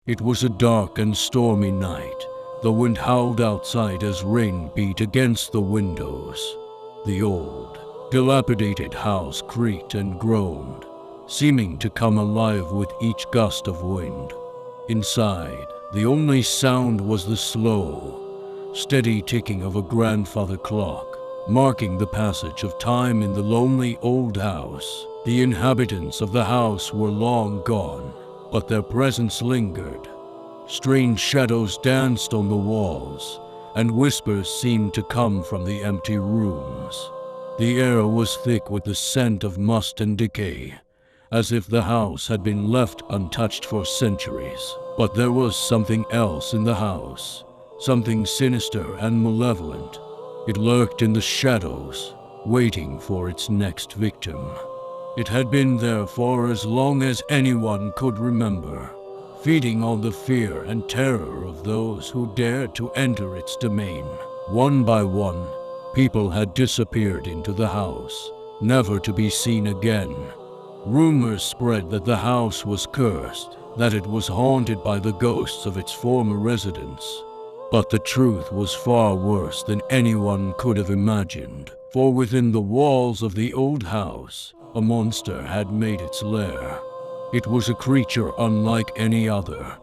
It was a dark and stormy night. The wind howled outside as rain beat against the windows. The old, dilapidated house creaked and groaned, seeming to come alive with each gust of wind. Inside, the only sound was the slow, steady ticking of a grandfather clock, marking the passage of time in the lonely old house. The inhabitants of the house were long gone, but their presence lingered. Strange shadows danced on the walls, and whispers seemed to come from the empty rooms. The air was thick with the scent of must and decay, as if the house had been left untouched for centuries. But there was something else in the house, something sinister and malevolent. It lurked in the shadows, waiting for its next victim. It had been there for as long as anyone could remember, feeding on the fear and terror of those who dared to enter its domain. One by one, people had disappeared into the house, never to be seen again. Rumors spread that the house was cursed, that it was haunted by the ghosts of its former residents. But the truth was far worse than anyone could have imagined, for within the walls of the old house, a monster had made its lair. It was a creature unlike any other,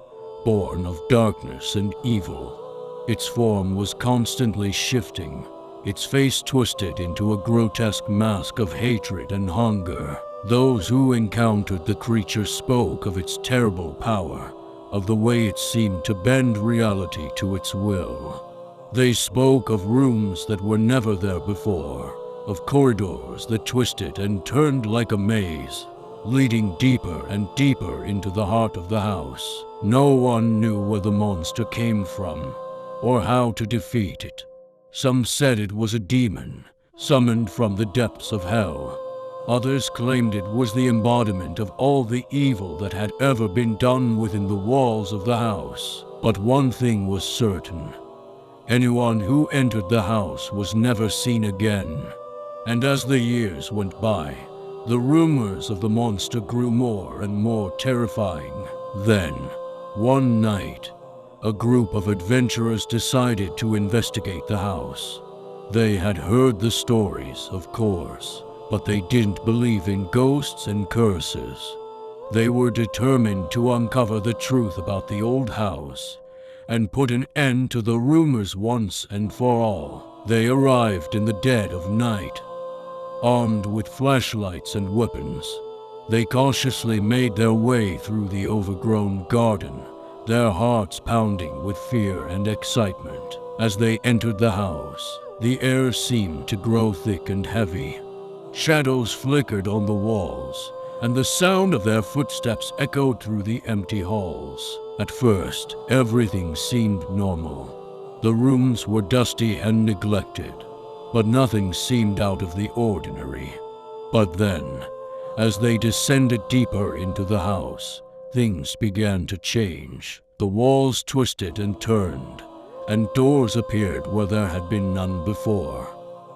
born of darkness and evil. Its form was constantly shifting, its face twisted into a grotesque mask of hatred and hunger. Those who encountered the creature spoke of its terrible power, of the way it seemed to bend reality to its will. They spoke of rooms that were never there before, of corridors that twisted and turned like a maze, leading deeper and deeper into the heart of the house. No one knew where the monster came from, or how to defeat it. Some said it was a demon, summoned from the depths of hell. Others claimed it was the embodiment of all the evil that had ever been done within the walls of the house. But one thing was certain. Anyone who entered the house was never seen again. And as the years went by, the rumors of the monster grew more and more terrifying. Then, one night, a group of adventurers decided to investigate the house. They had heard the stories, of course, but they didn't believe in ghosts and curses. They were determined to uncover the truth about the old house and put an end to the rumors once and for all. They arrived in the dead of night, armed with flashlights and weapons. They cautiously made their way through the overgrown garden, their hearts pounding with fear and excitement. As they entered the house, the air seemed to grow thick and heavy. Shadows flickered on the walls, and the sound of their footsteps echoed through the empty halls. At first, everything seemed normal. The rooms were dusty and neglected, but nothing seemed out of the ordinary. But then, as they descended deeper into the house, things began to change. The walls twisted and turned, and doors appeared where there had been none before.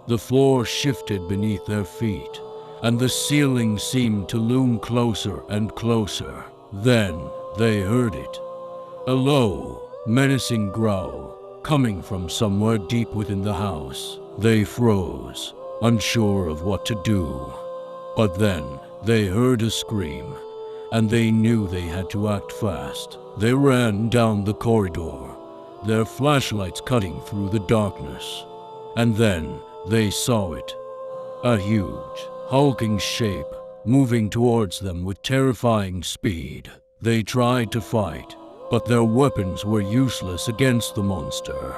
The floor shifted beneath their feet, and the ceiling seemed to loom closer and closer. Then they heard it. A low, menacing growl, coming from somewhere deep within the house. They froze, unsure of what to do. But then they heard a scream, and they knew they had to act fast. They ran down the corridor, their flashlights cutting through the darkness. And then they saw it. A huge, hulking shape, moving towards them with terrifying speed. They tried to fight, but their weapons were useless against the monster.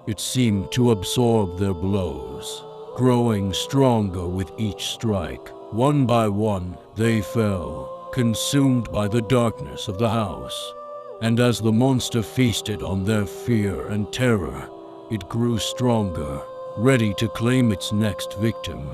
It seemed to absorb their blows, growing stronger with each strike. One by one, they fell, consumed by the darkness of the house. And as the monster feasted on their fear and terror, it grew stronger, ready to claim its next victim.